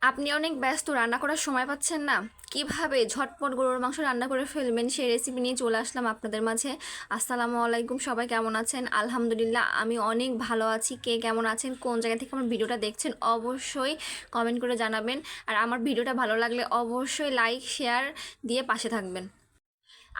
আপনি অনেক ব্যস্ত, রান্না করার সময় পাচ্ছেন না, কিভাবে ঝটপট গরুর মাংস রান্না করে ফেলবেন সেই রেসিপি নিয়ে চলে আসলাম আপনাদের মাঝে। আসসালামু আলাইকুম, সবাই কেমন আছেন? আলহামদুলিল্লাহ আমি অনেক ভালো আছি। কে কেমন আছেন, কোন জায়গা থেকে আমার ভিডিওটা দেখছেন অবশ্যই কমেন্ট করে জানাবেন। আর আমার ভিডিওটা ভালো লাগলে অবশ্যই লাইক শেয়ার দিয়ে পাশে থাকবেন।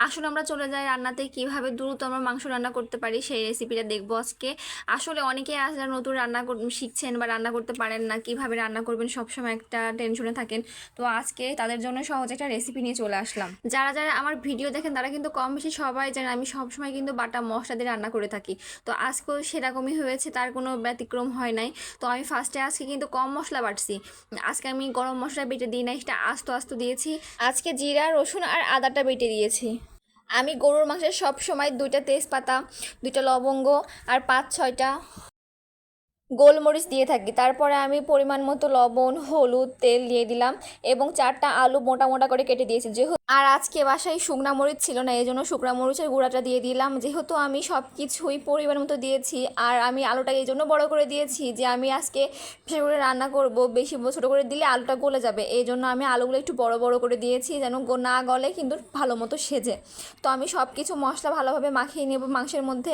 আসলে আমরা চলে যাই রান্নাতে, কিভাবে দ্রুত আমরা মাংস রান্না করতে পারি সেই রেসিপিটা দেখবো আজকে। আসলে অনেকেই আছে যারা নতুন রান্না শিখছেন বা রান্না করতে পারেন না, কিভাবে রান্না করবেন সবসময় একটা টেনশনে থাকেন। তো আজকে তাদের জন্য সহজ একটা রেসিপি নিয়ে চলে আসলাম। যারা যারা আমার ভিডিও দেখেন তারা কিন্তু কম বেশি সবাই জানেন আমি সবসময় কিন্তু বাটা মশলা দিয়ে রান্না করে থাকি। তো আজকেও সেরকমই হয়েছে, তার কোনো ব্যতিক্রম হয় নাই। তো আমি ফার্স্টে আজকে কিন্তু কম মশলা বাটছি। আজকে আমি গরম মশলা বেটে দিই নাই, সেটা আস্ত আস্ত দিয়েছি। আজকে জিরা রসুন আর আদাটা বেটে দিয়েছি। আমি গরুর মাংসে সব সময় 2টা তেজপাতা, 2টা লবঙ্গ আর 5-6টা গোলমরিচ দিয়ে থাকি। তারপরে আমি পরিমাণ মতো লবণ, হলুদ, তেল দিয়ে দিলাম এবং 4টা আলু মোটা মোটা করে কেটে দিয়েছি। যেহেতু আর আজকে বাসায় শুকনা মরিচ ছিল না, এই জন্য শুকনা মরিচের গুঁড়াটা দিয়ে দিলাম। যেহেতু আমি সব কিছুই পরিমাণ মতো দিয়েছি, আর আমি আলুটা এই জন্য বড়ো করে দিয়েছি যে আমি আজকে বেশি করে রান্না করব, বেশি ছোটো করে দিলে আলুটা গলে যাবে। এই জন্য আমি আলুগুলো একটু বড় বড় করে দিয়েছি যেন না গলে কিন্তু ভালো মতো সেজে। তো আমি সব কিছু মশলা ভালোভাবে মাখিয়ে নেব, মাংসের মধ্যে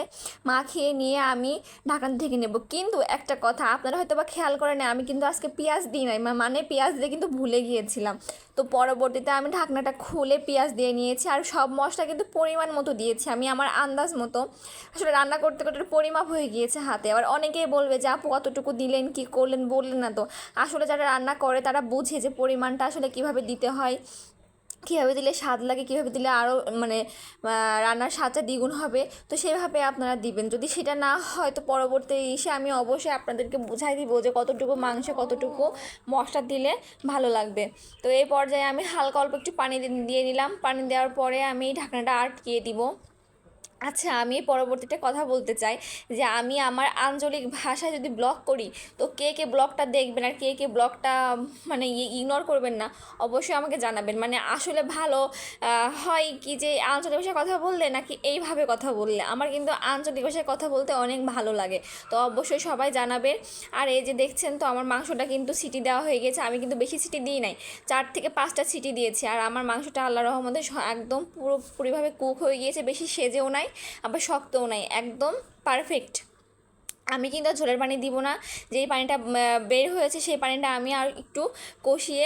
মাখিয়ে নিয়ে আমি ঢাকনা ঢেকে নেব। কিন্তু একটা কথা আপনারা হয়তো বা খেয়াল করেন, আমি কিন্তু আজকে পেঁয়াজ দিই নাই, মানে পেঁয়াজ দিয়ে কিন্তু ভুলে গিয়েছিলাম। তো পরবর্তীতে আমি ঢাকনাটা খুলে পেঁয়াজ দিয়ে নিয়েছি, আর সব মশলা কিন্তু পরিমাণ মতো দিয়েছি আমি আমার আন্দাজ মতো। আসলে রান্না করতে করতে পরিমাপ হয়ে গিয়েছে হাতে। আবার অনেকেই বলবে যে আপু কতটুকু দিলেন, কি করলেন, বললেন না তো। আসলে যারা রান্না করে তারা বুঝে যে পরিমাণটা আসলে কিভাবে দিতে হয়, কীভাবে দিলে স্বাদ লাগে, কীভাবে দিলে আরও মানে রান্নার স্বাদটা দ্বিগুণ হবে। তো সেভাবে আপনারা দিবেন। যদি সেটা না হয় তো পরবর্তী এসে আমি অবশ্যই আপনাদেরকে বুঝাই দিব যে কতটুকু মাংস কতটুকু মশলা দিলে ভালো লাগবে। তো এই পর্যায়ে আমি হালকা অল্প একটু পানি দিয়ে নিলাম। পানি দেওয়ার পরে আমি ঢাকনাটা আটকিয়ে দিব। আচ্ছা, আমি পরবর্তীতে কথা বলতে চাই যে আমি আমার আঞ্চলিক ভাষায় যদি ব্লগ করি তো কে কে ব্লগটা দেখবেন আর কে কে ব্লগটা মানে ইগনোর করবেন না, অবশ্যই আমাকে জানাবেন। মানে আসলে ভালো হয় কি যে আঞ্চলিক ভাষায় কথা বললে নাকি এইভাবে কথা বললে, আমার কিন্তু আঞ্চলিক ভাষায় কথা বলতে অনেক ভালো লাগে। তো অবশ্যই সবাই জানাবেন। আর এই যে দেখছেন তো আমার মাংসটা কিন্তু সিটি দেওয়া হয়ে গেছে, আমি কিন্তু বেশি সিটি দিই নাই, 4 থেকে 5টা সিটি দিয়েছি। আর আমার মাংসটা আল্লাহর রহমতে একদম পুরোপুরিভাবে কুক হয়ে গিয়েছে, বেশি সেজেও নাই আবার শক্তও নাই, একদম পারফেক্ট। আমি কিন্তু ঝোলের পানি দিব না, যেই পানিটা বের হয়েছে সেই পানিটা আমি আর একটু কষিয়ে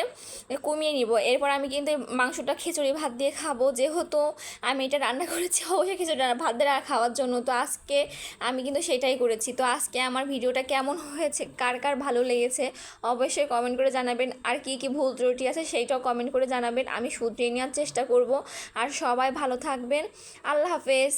কমিয়ে নিব। এরপর আমি কিন্তু মাংসটা খিচুড়ি ভাত দিয়ে খাবো। যেহেতু আমি এটা রান্না করেছি অবশ্যই খিচুড়ি ভাত দিয়ে খাওয়ার জন্য, তো আজকে আমি কিন্তু সেটাই করেছি। তো আজকে আমার ভিডিওটা কেমন হয়েছে, কার কার ভালো লেগেছে অবশ্যই কমেন্ট করে জানাবেন। আর কি কি ভুল ত্রুটি আছে সেইটাও কমেন্ট করে জানাবেন, আমি শুধরিয়ে নেওয়ার চেষ্টা করব। আর সবাই ভালো থাকবেন। আল্লাহ হাফেজ।